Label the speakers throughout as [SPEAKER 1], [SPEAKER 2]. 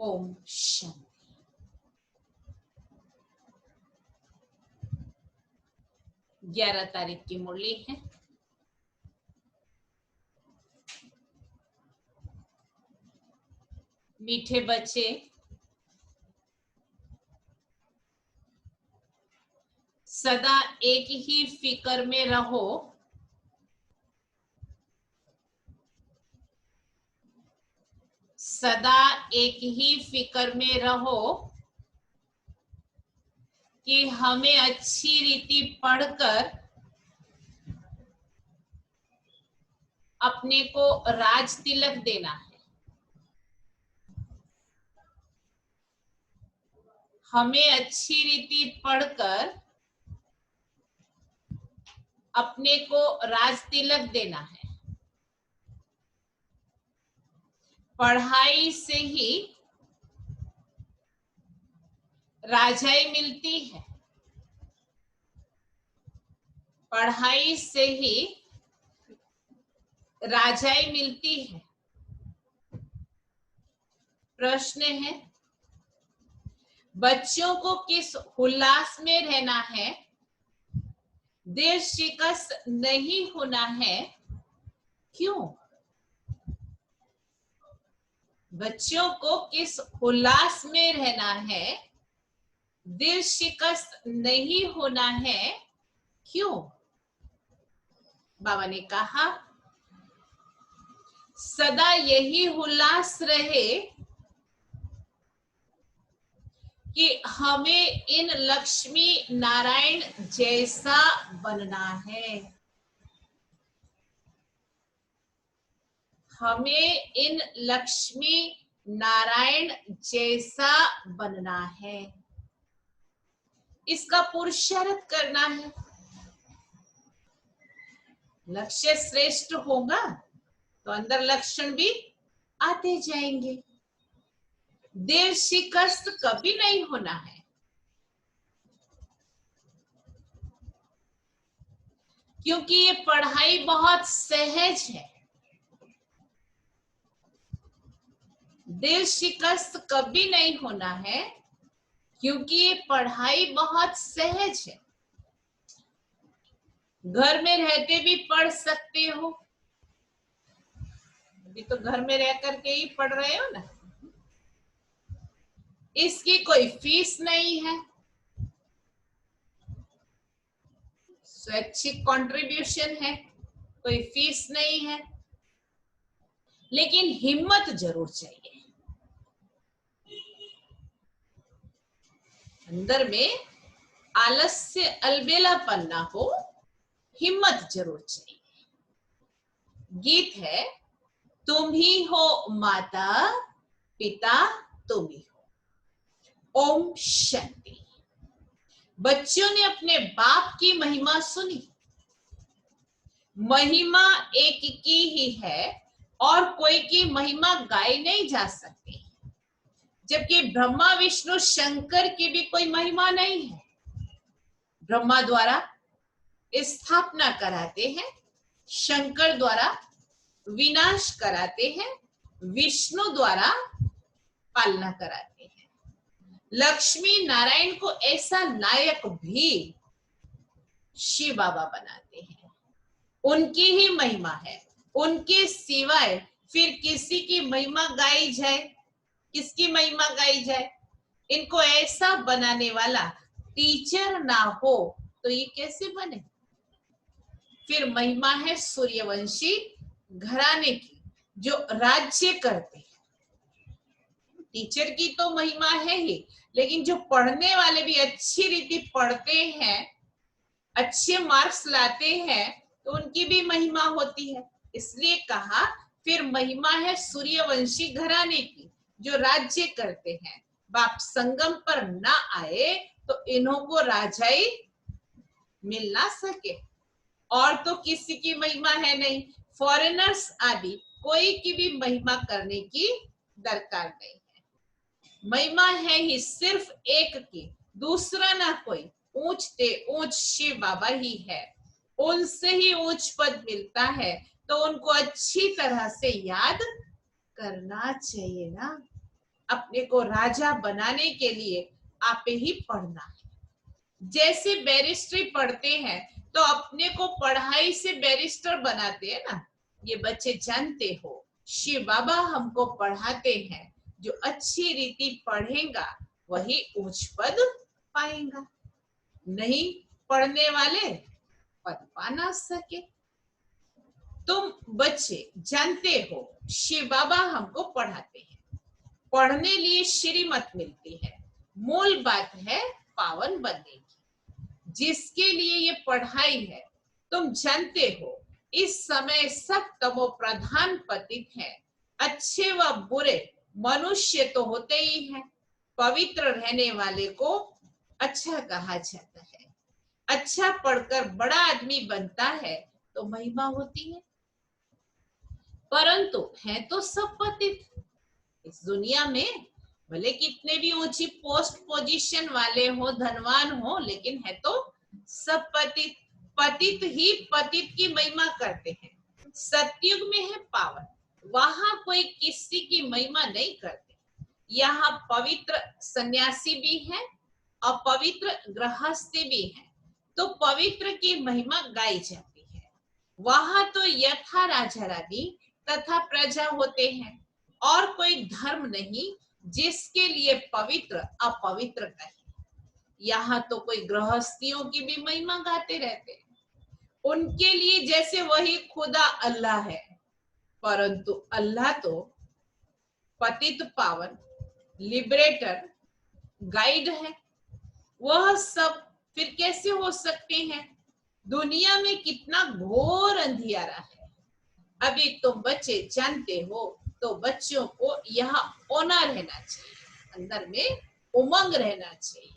[SPEAKER 1] ओम शांति। 11 तारीख की मुरली है। मीठे बच्चे, सदा एक ही फिक्र में रहो। सदा एक ही फिक्र में रहो कि हमें अच्छी रीति पढ़कर अपने को राज तिलक देना है। हमें अच्छी रीति पढ़कर अपने को राज तिलक देना है। पढ़ाई से ही राजाई मिलती है। पढ़ाई से ही राजाई मिलती है। प्रश्न है, बच्चों को किस उल्लास में रहना है? दिल शिकस्त नहीं होना है। क्यों? बच्चों को किस उल्लास में रहना है? दिल शिकस्त नहीं होना है। क्यों? बाबा ने कहा, सदा यही उल्लास रहे कि हमें इन लक्ष्मी नारायण जैसा बनना है। हमें इन लक्ष्मी नारायण जैसा बनना है। इसका पुरुषार्थ करना है। लक्ष्य श्रेष्ठ होगा तो अंदर लक्षण भी आते जाएंगे। दिल शिकस्त कभी नहीं होना है। क्योंकि ये पढ़ाई बहुत सहज है। दिल शिकस्त कभी नहीं होना है क्योंकि ये पढ़ाई बहुत सहज है। घर में रहते भी पढ़ सकते हो। अभी तो घर में रह करके ही पढ़ रहे हो ना। इसकी कोई फीस नहीं है। स्वैच्छिक कंट्रीब्यूशन है, कोई फीस नहीं है। लेकिन हिम्मत जरूर चाहिए। अंदर में आलस्य अलबेलापन ना हो, हिम्मत जरूर चाहिए। गीत है, तुम ही हो माता पिता, तुम ही हो। ओम शांति। बच्चों ने अपने बाप की महिमा सुनी। महिमा एक की ही है और कोई की महिमा गाई नहीं जा सकती। जबकि ब्रह्मा विष्णु शंकर की भी कोई महिमा नहीं है। ब्रह्मा द्वारा स्थापना कराते हैं, शंकर द्वारा विनाश कराते हैं, विष्णु द्वारा पालना कराते हैं। लक्ष्मी नारायण को ऐसा नायक भी शिव बाबा बनाते हैं। उनकी ही महिमा है। उनके सिवाय फिर किसी की महिमा गाई जाए? किसकी महिमा गाई जाए? इनको ऐसा बनाने वाला टीचर ना हो तो ये कैसे बने? फिर महिमा है सूर्यवंशी घराने की, जो राज्य करते हैं। टीचर की तो महिमा है ही, लेकिन जो पढ़ने वाले भी अच्छी रीति पढ़ते हैं, अच्छे मार्क्स लाते हैं, तो उनकी भी महिमा होती है। इसलिए कहा, फिर महिमा है सूर्यवंशी घराने की, जो राज्य करते हैं। बाप संगम पर ना आए तो इन्हों को राजाई मिल ना सके। और तो किसी की महिमा है नहीं। फॉरेनर्स आदि कोई की भी महिमा करने की दरकार नहीं है। महिमा है ही सिर्फ एक की, दूसरा ना कोई। ऊंचते ऊंच शिव बाबा ही है। उनसे ही ऊंच पद मिलता है, तो उनको अच्छी तरह से याद करना चाहिए ना। अपने को राजा बनाने के लिए आप ही पढ़ना है। जैसे बैरिस्ट्री पढ़ते हैं तो अपने को पढ़ाई से बैरिस्टर बनाते हैं ना। ये बच्चे जानते हो, शिव बाबा हमको पढ़ाते हैं, जो अच्छी रीति पढ़ेगा वही उच्च पद पाएगा, नहीं पढ़ने वाले पद पा ना सके। तुम बच्चे जानते हो, शिव बाबा हमको पढ़ाते हैं, पढ़ने लिए श्रीमत मिलती है, मूल बात है पावन बनने की, जिसके लिए ये पढ़ाई है। तुम जानते हो इस समय सब तमो प्रधान पतित है, अच्छे व बुरे मनुष्य तो होते ही हैं। पवित्र रहने वाले को अच्छा कहा जाता है, अच्छा पढ़कर बड़ा आदमी बनता है तो महिमा होती है, परंतु है तो सब पतित। इस दुनिया में भले कितने भी ऊंची पोस्ट पोजीशन वाले हो, धनवान हो, लेकिन है तो सब पतित। पतित ही पतित की महिमा करते हैं। सतयुग में है पावन, वहां कोई किसी की महिमा नहीं करते। यहाँ पवित्र सन्यासी भी है और पवित्र गृहस्थी भी है, तो पवित्र की महिमा गाई जाती है। वहां तो यथा राजा रानी तथा प्रजा होते हैं, और कोई धर्म नहीं जिसके लिए पवित्र अपवित्र कहे। यहाँ तो कोई गृहस्थियों की भी महिमा गाते रहते हैं, उनके लिए जैसे वही खुदा अल्लाह है, परंतु अल्लाह तो पतित पावन लिबरेटर गाइड है। वह सब फिर कैसे हो सकते हैं? दुनिया में कितना घोर अंधियारा है। अभी तुम बच्चे जानते हो, तो बच्चों को यहाँ ओना रहना चाहिए, अंदर में उमंग रहना चाहिए।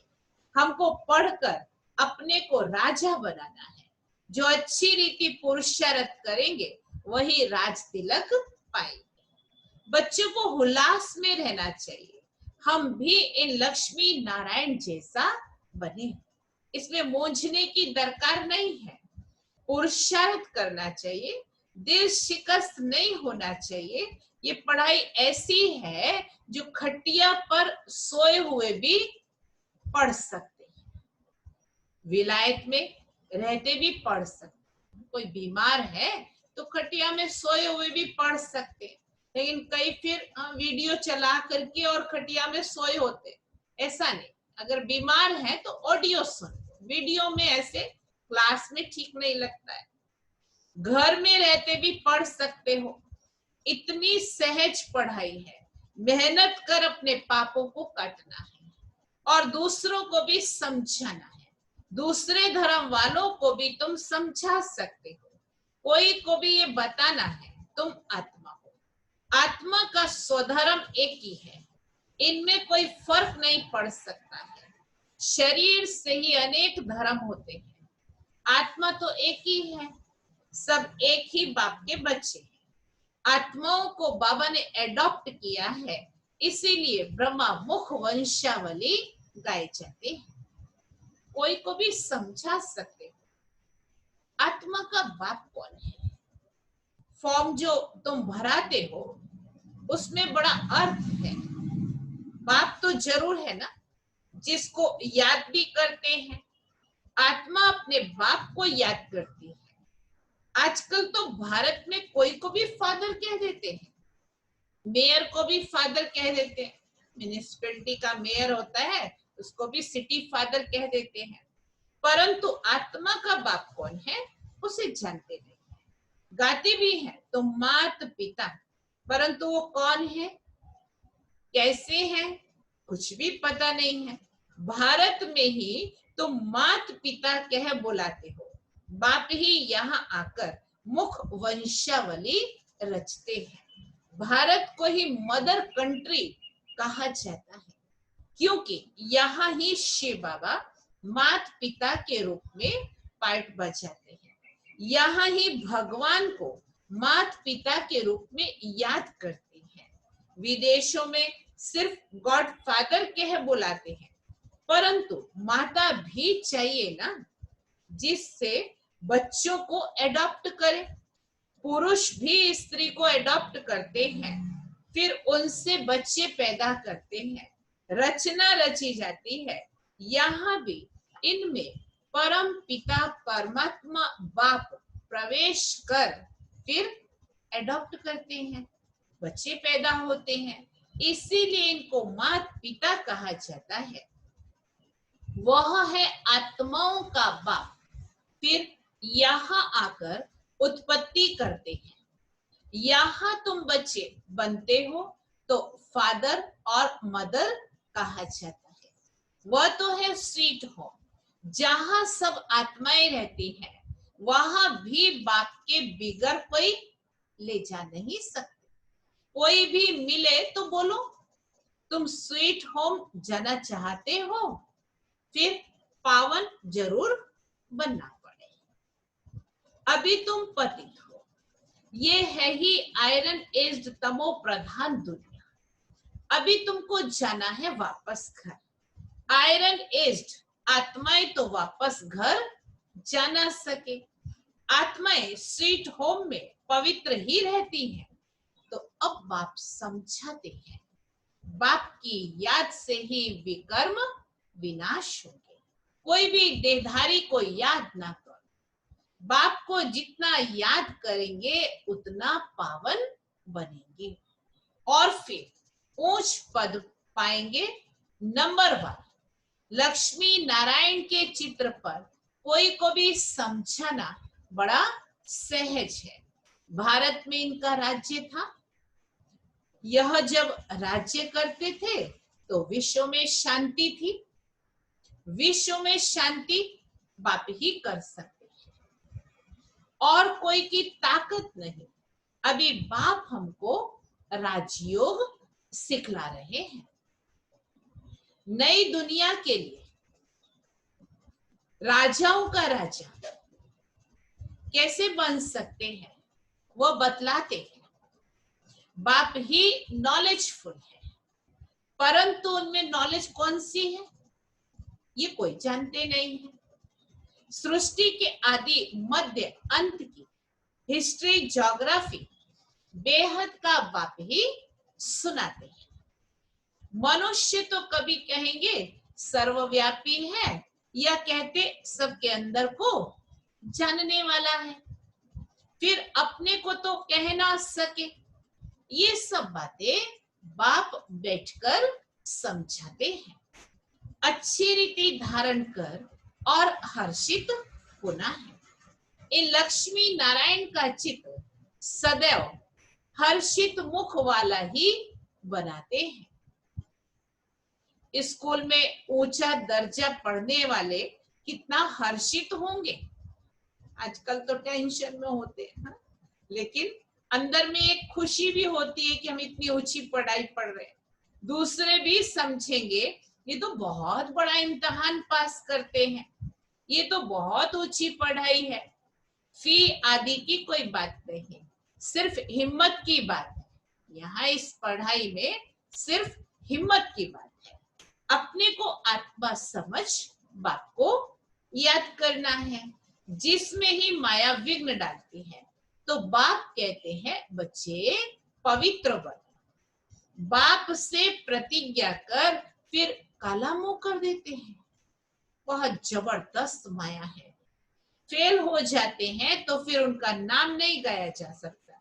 [SPEAKER 1] हमको पढ़कर अपने को राजा बनाना है। जो अच्छी रीति पुरुषार्थ करेंगे वही राज तिलक पाएंगे। बच्चों को उल्लास में रहना चाहिए, हम भी इन लक्ष्मी नारायण जैसा बने। इसमें मूंझने की दरकार नहीं है, पुरुषार्थ करना चाहिए, दिल शिकस्त नहीं होना चाहिए। ये पढ़ाई ऐसी है जो खटिया पर सोए हुए भी पढ़ सकते हैं, विलायत में रहते भी पढ़ सकते। कोई बीमार है तो खटिया में सोए हुए भी पढ़ सकते, लेकिन कई फिर वीडियो चला करके और खटिया में सोए होते। ऐसा नहीं, अगर बीमार है तो ऑडियो सुन, वीडियो में ऐसे क्लास में ठीक नहीं लगता है। घर में रहते भी पढ़ सकते हो, इतनी सहज पढ़ाई है। मेहनत कर अपने पापों को काटना है और दूसरों को भी समझाना है। दूसरे धर्म वालों को भी तुम समझा सकते हो, कोई को भी ये बताना है तुम आत्मा हो, आत्मा का स्वधर्म एक ही है, इनमें कोई फर्क नहीं पड़ सकता है। शरीर से ही अनेक धर्म होते हैं, आत्मा तो एक ही है, सब एक ही बाप के बच्चे हैं। आत्माओं को बाबा ने एडॉप्ट किया है, इसीलिए ब्रह्मा मुख वंशावली गाए जाते हैं। कोई को भी समझा सकते हो आत्मा का बाप कौन है। फॉर्म जो तुम भराते हो उसमें बड़ा अर्थ है। बाप तो जरूर है ना, जिसको याद भी करते हैं। आत्मा अपने बाप को याद करती है। आजकल तो भारत में कोई को भी फादर कह देते हैं, मेयर को भी फादर कह देते हैं। म्युनिसिपैलिटी का मेयर होता है, उसको भी सिटी फादर कह देते हैं, परंतु आत्मा का बाप कौन है उसे जानते नहीं। गाते भी हैं तो मात पिता, परंतु वो कौन है, कैसे हैं, कुछ भी पता नहीं है। भारत में ही तुम मात पिता कह बुलाते हो, बाप ही यहाँ आकर मुख वंशावली रचते हैं। भारत को ही मदर कंट्री कहा जाता है, क्योंकि यहाँ ही शिव बाबा मात पिता के रूप में पार्ट बजाते हैं। यहाँ ही भगवान को मात पिता के रूप में याद करते हैं। विदेशों में सिर्फ गॉड फादर कह बुलाते हैं, परंतु माता भी चाहिए ना, जिससे बच्चों को एडॉप्ट करे। पुरुष भी स्त्री को एडॉप्ट करते हैं, फिर उनसे बच्चे पैदा करते हैं, रचना रची जाती है। यहाँ भी इनमें परम पिता परमात्मा बाप प्रवेश कर फिर एडॉप्ट करते हैं, बच्चे पैदा होते हैं। इसीलिए इनको माता पिता कहा जाता है। वह है आत्माओं का बाप। फिर यहाँ आकर उत्पत्ति करते हैं। यहाँ तुम बच्चे बनते हो तो फादर और मदर कहा जाता है। वह तो है स्वीट होम, जहां सब आत्माएं रहती हैं। वहां भी बाप के बिगर कोई ले जा नहीं सकते। कोई भी मिले तो बोलो तुम स्वीट होम जाना चाहते हो, फिर पावन जरूर बनना पड़े। अभी तुम पतित हो, ये है ही आयरन एज्ड तमो प्रधान दुनिया। अभी तुमको जाना है वापस घर। आयरन एज्ड आत्माएं तो वापस घर जा ना सके। आत्माएं स्वीट होम में पवित्र ही रहती हैं। तो अब बाप समझाते हैं, बाप की याद से ही विकर्म विनाश होंगे। कोई भी देहधारी को याद ना करो। बाप को जितना याद करेंगे उतना पावन बनेंगे और फिर उच्च पद पाएंगे। नंबर 1, लक्ष्मी नारायण के चित्र पर कोई को भी समझाना बड़ा सहज है। भारत में इनका राज्य था। यह जब राज्य करते थे तो विश्व में शांति थी। विश्व में शांति बाप ही कर सकते हैं और कोई की ताकत नहीं। अभी बाप हमको राजयोग सिखला रहे हैं। नई दुनिया के लिए राजाओं का राजा कैसे बन सकते हैं वो बतलाते हैं। बाप ही नॉलेजफुल है, परंतु उनमें नॉलेज कौन सी है ये कोई जानते नहीं है। सृष्टि के आदि मध्य अंत की हिस्ट्री ज्योग्राफी बेहद का बाप ही सुनाते हैं। मनुष्य तो कभी कहेंगे सर्वव्यापी है या कहते सबके अंदर को जानने वाला है, फिर अपने को तो कह ना सके। ये सब बातें बाप बैठकर समझाते हैं। अच्छी रीति धारण कर और हर्षित होना है। इन लक्ष्मी नारायण का चित्र सदैव हर्षित मुख वाला ही बनाते हैं। स्कूल में ऊंचा दर्जा पढ़ने वाले कितना हर्षित होंगे। आजकल तो टेंशन में होते हैं, लेकिन अंदर में एक खुशी भी होती है कि हम इतनी ऊंची पढ़ाई पढ़ रहे हैं। दूसरे भी समझेंगे ये तो बहुत बड़ा इम्तिहान पास करते हैं, ये तो बहुत ऊंची पढ़ाई है। फी आदि की कोई बात नहीं, सिर्फ हिम्मत की बात है। यहाँ इस पढ़ाई में सिर्फ हिम्मत की बात है। अपने को आत्मा समझ बाप को याद करना है, जिसमें ही माया विघ्न डालती है। तो बाप कहते हैं बच्चे पवित्र बन। बाप से प्रतिज्ञा कर फिर काला मुंह कर देते हैं। बहुत जबरदस्त माया है। फेल हो जाते हैं तो फिर उनका नाम नहीं गाया जा सकता।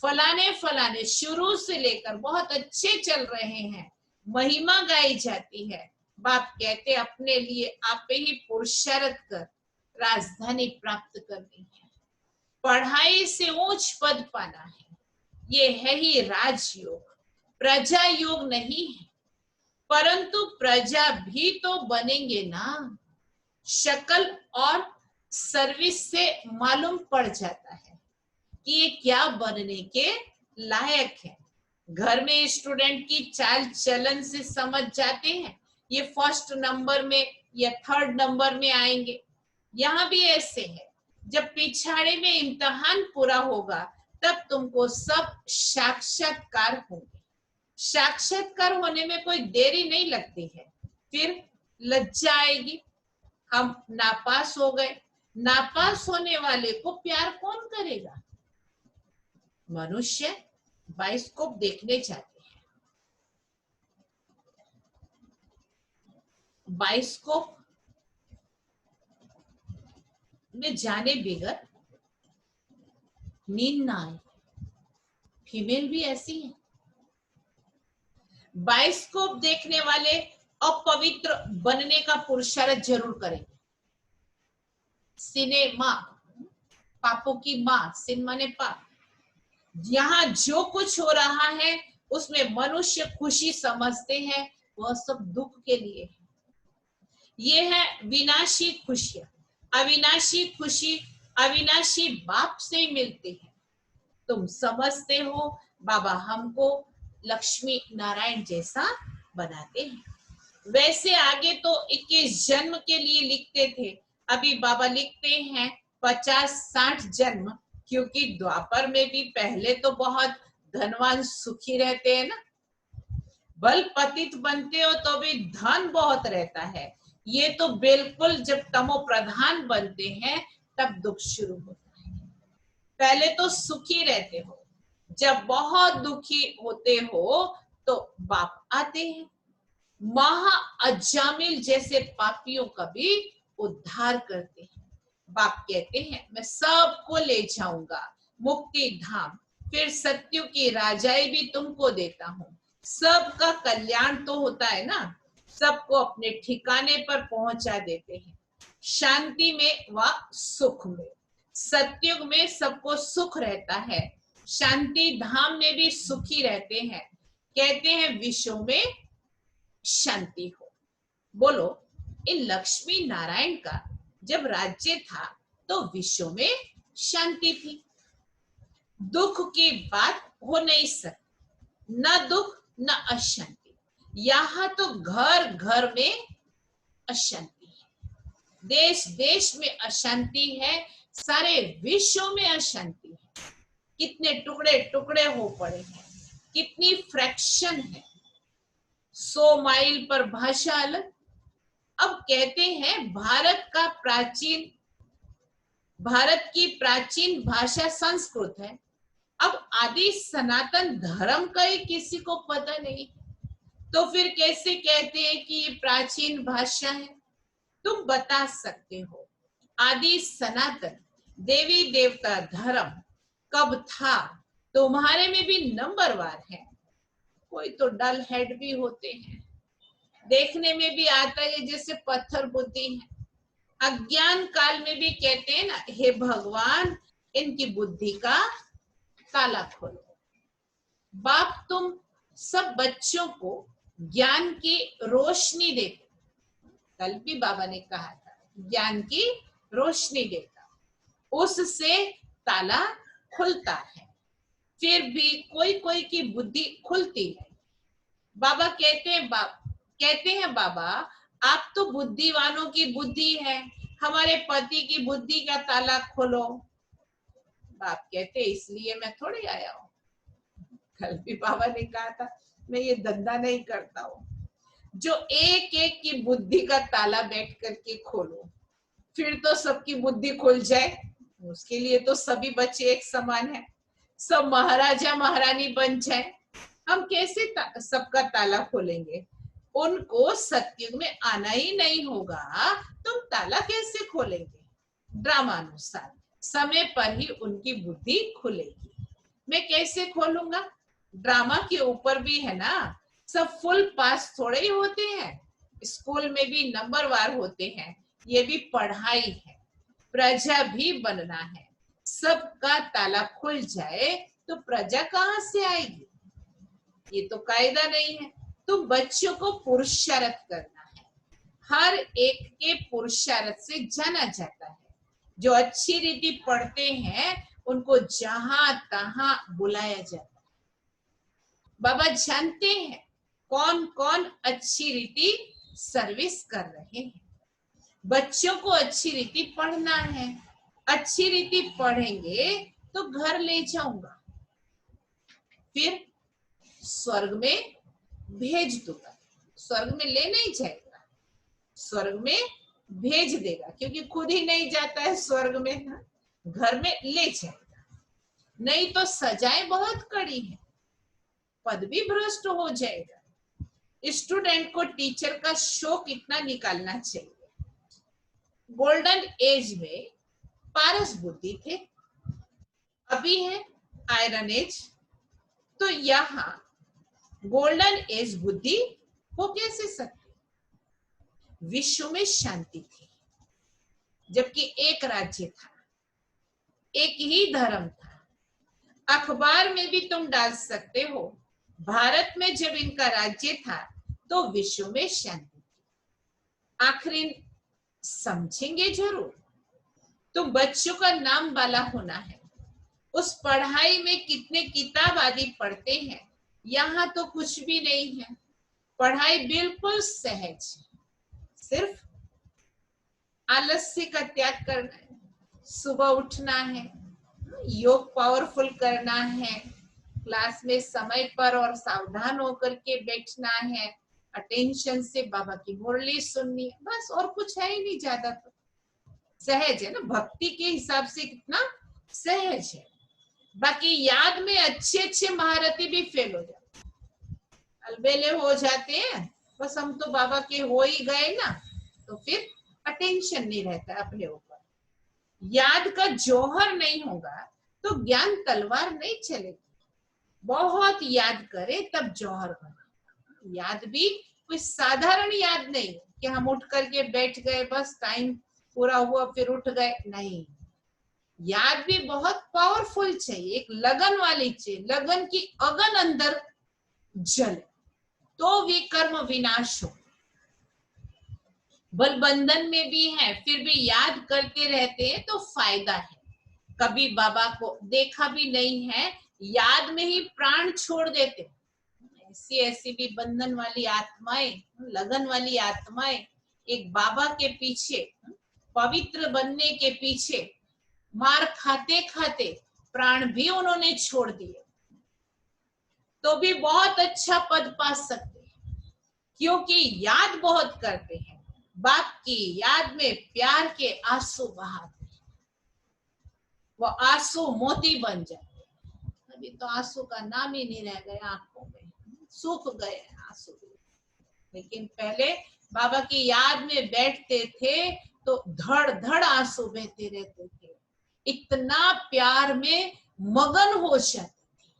[SPEAKER 1] फलाने फलाने शुरू से लेकर बहुत अच्छे चल रहे हैं, महिमा गाई जाती है। बाप कहते अपने लिए आप ही पुरुषार्थ कर राजधानी प्राप्त करनी है, पढ़ाई से उच्च पद पाना है। ये है ही राजयोग, प्रजा योग नहीं है। परंतु प्रजा भी तो बनेंगे ना। शक्ल और सर्विस से मालूम पड़ जाता है कि ये क्या बनने के लायक है। घर में स्टूडेंट की चाल चलन से समझ जाते हैं ये फर्स्ट नंबर में या थर्ड नंबर में आएंगे। यहाँ भी ऐसे है, जब पिछाड़े में इम्तिहान पूरा होगा तब तुमको सब साक्षात्कार होंगे। साक्षात्कार होने में कोई देरी नहीं लगती है। फिर लज्जा आएगी, हम नापास हो गए। नापास होने वाले को प्यार कौन करेगा? मनुष्य बाइस्कोप देखने जाते हैं, बाइस्कोप में जाने बगैर नींद ना आए। फीमेल भी ऐसी है। बाइस्कोप देखने वाले अपवित्र बनने का पुरुषार्थ जरूर करेंगे। सिनेमा, पापों की मां, सिनेमा ने पाप। यहाँ जो कुछ हो रहा है उसमें मनुष्य खुशी समझते हैं, वह सब दुख के लिए है। ये है विनाशी खुशियां। अविनाशी खुशी अविनाशी बाप से ही मिलती है। तुम समझते हो बाबा हमको लक्ष्मी नारायण जैसा बनाते हैं। वैसे आगे तो 21 जन्म के लिए लिखते थे, अभी बाबा लिखते हैं 50-60 जन्म, क्योंकि द्वापर में भी पहले तो बहुत धनवान सुखी रहते हैं ना। बल पतित बनते हो तो भी धन बहुत रहता है। ये तो बिल्कुल जब तमो प्रधान बनते हैं तब दुख शुरू होता है। पहले तो सुखी रहते हो, जब बहुत दुखी होते हो तो बाप आते हैं। महा अजामिल जैसे पापियों का भी उद्धार करते हैं। बाप कहते हैं मैं सबको ले जाऊंगा मुक्ति धाम, फिर सत्यु की राजाई भी तुमको देता हूं। सबका कल्याण तो होता है ना, सबको अपने ठिकाने पर पहुंचा देते हैं, शांति में व सुख में। सत्युग में सबको सुख रहता है, शांति धाम में भी सुखी रहते हैं। कहते हैं विश्व में शांति हो। बोलो, इन लक्ष्मी नारायण का जब राज्य था तो विश्व में शांति थी। दुख की बात हो नहीं सकती, न दुख न अशांति। यहां तो घर घर में अशांति है, देश देश में अशांति है, सारे विश्व में अशांति है। कितने टुकड़े टुकड़े हो पड़े हैं, कितनी फ्रैक्शन है। 100 माइल पर भाषा अलग। अब कहते हैं भारत की प्राचीन भाषा संस्कृत है। अब आदि सनातन धर्म का ही किसी को पता नहीं, तो फिर कैसे कहते हैं कि ये प्राचीन भाषा है? तुम बता सकते हो आदि सनातन देवी देवता धर्म कब था? तुम्हारे में भी नंबरवार है। कोई तो डल हेड भी होते हैं, देखने में भी आता है जैसे पत्थर बुद्धि है। अज्ञान काल में भी कहते हैं ना, हे भगवान इनकी बुद्धि का ताला खोलो। बाप तुम सब बच्चों को ज्ञान की रोशनी देते। कल भी बाबा ने कहा था ज्ञान की रोशनी देता, उससे ताला खुलता है। फिर भी कोई कोई की बुद्धि खुलती है। बाबा कहते हैं बाबा आप तो बुद्धिवानों की बुद्धि है, हमारे पति की बुद्धि का ताला खोलो। बाप कहते इसलिए मैं थोड़ी आया हूं। कल भी बाबा ने कहा था मैं ये धंधा नहीं करता हूं जो एक एक की बुद्धि का ताला बैठ करके खोलो, फिर तो सबकी बुद्धि खुल जाए। उसके लिए तो सभी बच्चे एक समान है, सब महाराजा महारानी बन जाए। हम कैसे सबका ताला खोलेंगे? उनको सत्युग में आना ही नहीं होगा, तुम ताला कैसे खोलेंगे? ड्रामा अनुसार समय पर ही उनकी बुद्धि खुलेगी। मैं कैसे खोलूंगा? ड्रामा के ऊपर भी है ना, सब फुल पास थोड़े ही होते हैं, स्कूल में भी नंबरवार होते हैं। ये भी पढ़ाई है, प्रजा भी बनना है। सबका ताला खुल जाए तो प्रजा कहां से आएगी? ये तो कायदा नहीं है। तो बच्चों को पुरुषार्थ करना है, हर एक के पुरुषार्थ से जाना जाता है। जो अच्छी रीति पढ़ते हैं उनको जहां तहां बुलाया जाता है। बाबा जानते हैं कौन कौन अच्छी रीति सर्विस कर रहे हैं। बच्चों को अच्छी रीति पढ़ना है, अच्छी रीति पढ़ेंगे तो घर ले जाऊंगा, फिर स्वर्ग में भेज दूंगा। स्वर्ग में ले नहीं जाएगा, स्वर्ग में भेज देगा, क्योंकि खुद ही नहीं जाता है स्वर्ग में, घर में ले जाएगा। नहीं तो सजाएं बहुत कड़ी है, पद भी भ्रष्ट हो जाएगा। स्टूडेंट को टीचर का शौक इतना निकालना चाहिए। गोल्डन एज में पारस बुद्धि थे, अभी है आयरन एज, तो यहाँ गोल्डन एज बुद्धि हो कैसे सकती? विश्व में शांति थी, जबकि एक राज्य था, एक ही धर्म था। अखबार में भी तुम डाल सकते हो, भारत में जब इनका राज्य था तो विश्व में शांति थी। आखिर समझेंगे जरूर। तुम बच्चों का नाम वाला होना है, उस पढ़ाई में कितने किताब आदि पढ़ते हैं, यहाँ तो कुछ भी नहीं है। पढ़ाई बिल्कुल सहज, सिर्फ आलस्य का त्याग करना है, सुबह उठना है, योग पावरफुल करना है, क्लास में समय पर और सावधान होकर के बैठना है, अटेंशन से बाबा की मुरली सुननी है, बस और कुछ है ही नहीं। ज्यादा तो सहज है ना, भक्ति के हिसाब से कितना सहज है। बाकी याद में अच्छे अच्छे महारथी भी फेल हो जाते, अलबेले हो जाते हैं। बस हम तो बाबा के हो ही गए ना, तो फिर अटेंशन नहीं रहता अपने ऊपर। याद का जौहर नहीं होगा तो ज्ञान तलवार नहीं चलेगी। बहुत याद करे तब जौहर बने। याद भी कोई साधारण याद नहीं कि हम उठ करके बैठ गए, बस टाइम पूरा हुआ फिर उठ गए, नहीं। याद भी बहुत पावरफुल चाहिए, एक लगन वाली चाहिए, लगन की अगन अंदर जले तो विकर्म विनाश हो। बल बंधन में भी है, फिर भी याद करते रहते हैं तो फायदा है। कभी बाबा को देखा भी नहीं है, याद में ही प्राण छोड़ देते। ऐसी ऐसी भी बंधन वाली आत्माएं, लगन वाली आत्माएं, एक बाबा के पीछे, पवित्र बनने के पीछे मार खाते खाते प्राण भी उन्होंने छोड़ दिए, तो भी बहुत अच्छा पद पा सकते हैं, क्योंकि याद बहुत करते हैं। बाप की याद में प्यार के आंसू बहाते हैं, वो आंसू मोती बन जाते हैं। अभी तो आंसू का नाम ही नहीं रह गया आंखों में, सूख गए आंसू। लेकिन पहले बाबा की याद में बैठते थे तो धड़ धड़ आंसू बहते रहते थे, इतना प्यार में मगन हो जाते थे।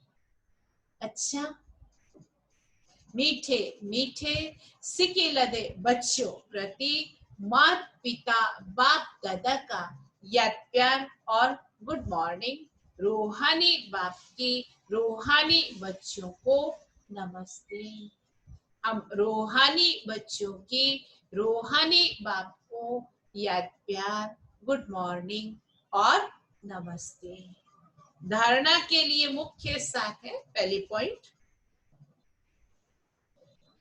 [SPEAKER 1] अच्छा, मीठे मीठे सिके लदे बच्चों प्रति माता पिता बाप दादा का याद प्यार और गुड मॉर्निंग। रूहानी बाप की रूहानी बच्चों को नमस्ते। हम रूहानी बच्चों की रूहानी बाप को याद प्यार, गुड मॉर्निंग और नमस्ते। धारणा के लिए मुख्य साथ है, पहली पॉइंट,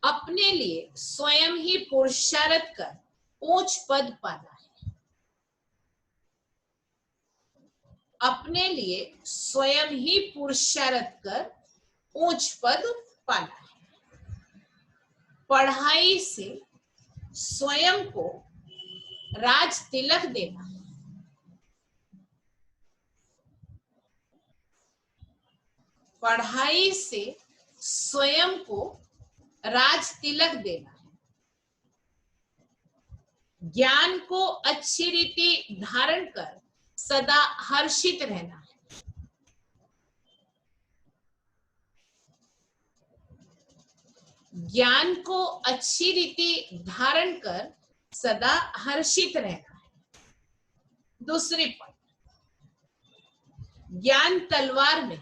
[SPEAKER 1] अपने लिए स्वयं ही पुरुषार्थ कर ऊंच पद पाना है। अपने लिए स्वयं ही पुरुषार्थ कर ऊंच पद पाना है। पढ़ाई से स्वयं को राज तिलक देना है। पढ़ाई से स्वयं को राज तिलक देना है। ज्ञान को अच्छी रीति धारण कर सदा हर्षित रहना है। ज्ञान को अच्छी रीति धारण कर सदा हर्षित रहना है। दूसरी पॉइंट, ज्ञान तलवार में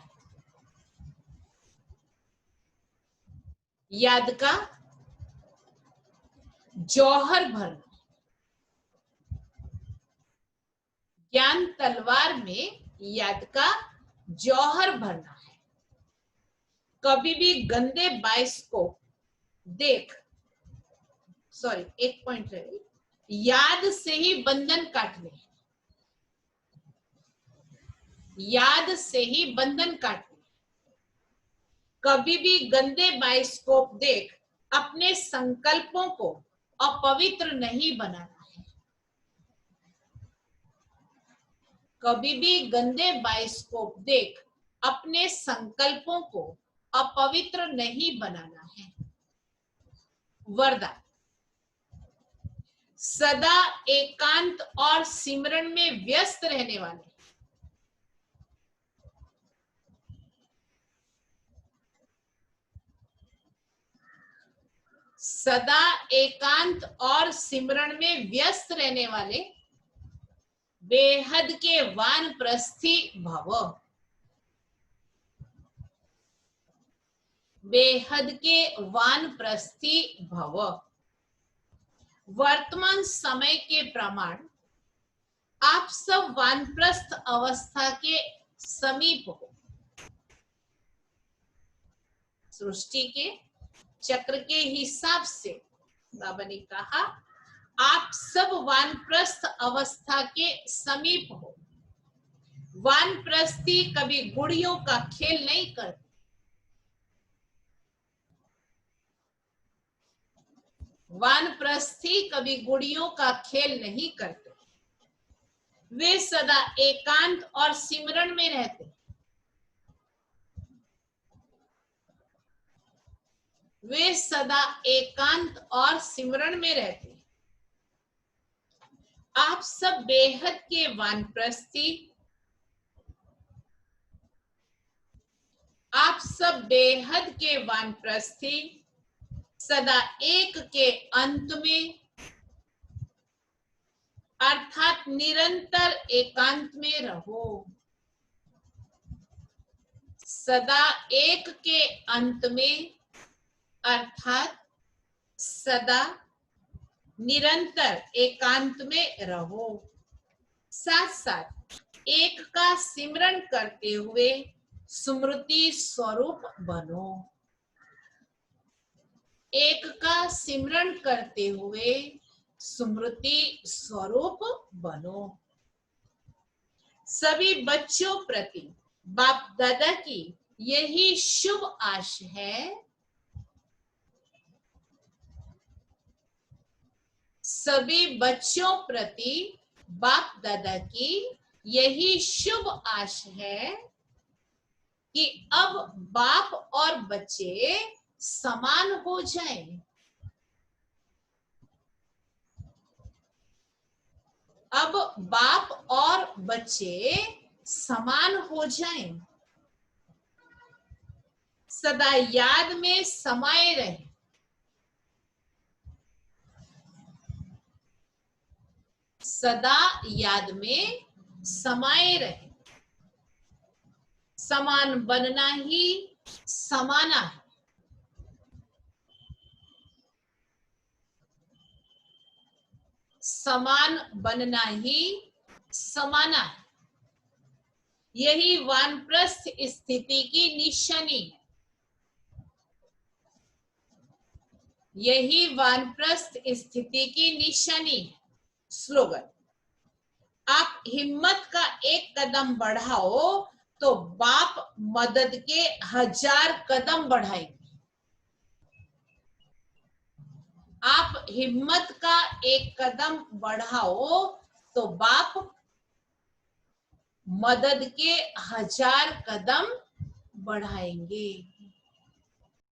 [SPEAKER 1] याद का जौहर भरना। ज्ञान तलवार में याद का जौहर भरना है। कभी भी गंदे बाइस्कोप देख, सॉरी एक पॉइंट रही, याद से ही बंधन काटने, याद से ही बंधन काटने। कभी भी गंदे बाइस्कोप देख अपने संकल्पों को अपवित्र नहीं बनाना है। कभी भी गंदे बाइस्कोप देख अपने संकल्पों को अपवित्र नहीं बनाना है। वरदान। सदा एकांत और सिमरन में व्यस्त रहने वाले, सदा एकांत और सिमरन में व्यस्त रहने वाले, बेहद के वानप्रस्थी भव, बेहद के वानप्रस्थी भव। वर्तमान समय के प्रमाण आप सब वानप्रस्थ अवस्था के समीप हो। सृष्टि के चक्र के हिसाब से बाबा ने कहा आप सब वानप्रस्थ अवस्था के समीप हो। वानप्रस्थी कभी गुड़ियों का खेल नहीं करते, वानप्रस्थी कभी गुड़ियों का खेल नहीं करते। वे सदा एकांत और सिमरन में रहते, वे सदा एकांत और सिमरन में रहते। आप सब बेहद के वानप्रस्थी, आप सब बेहद के वानप्रस्थी सदा एक के अंत में अर्थात निरंतर एकांत में रहो। सदा एक के अंत में अर्थात सदा निरंतर एकांत में रहो। साथ साथ एक का सिमरन करते हुए स्मृति स्वरूप बनो। एक का सिमरन करते हुए स्मृति स्वरूप बनो। सभी बच्चों प्रति बाप दादा की यही शुभ आश है। सभी बच्चों प्रति बाप दादा की यही शुभ आश है कि अब बाप और बच्चे समान हो जाएं। अब बाप और बच्चे समान हो जाएं। सदा याद में समाये रहे। सदा याद में समाये रहे। समान बनना ही समाना है। समान बनना ही समाना है। यही वानप्रस्थ स्थिति की निशानी है। यही वानप्रस्थ स्थिति की निशानी है। स्लोगन, आप हिम्मत का एक कदम बढ़ाओ तो बाप मदद के 1000 कदम बढ़ाएंगे। आप हिम्मत का एक कदम बढ़ाओ तो बाप मदद के 1000 कदम बढ़ाएंगे।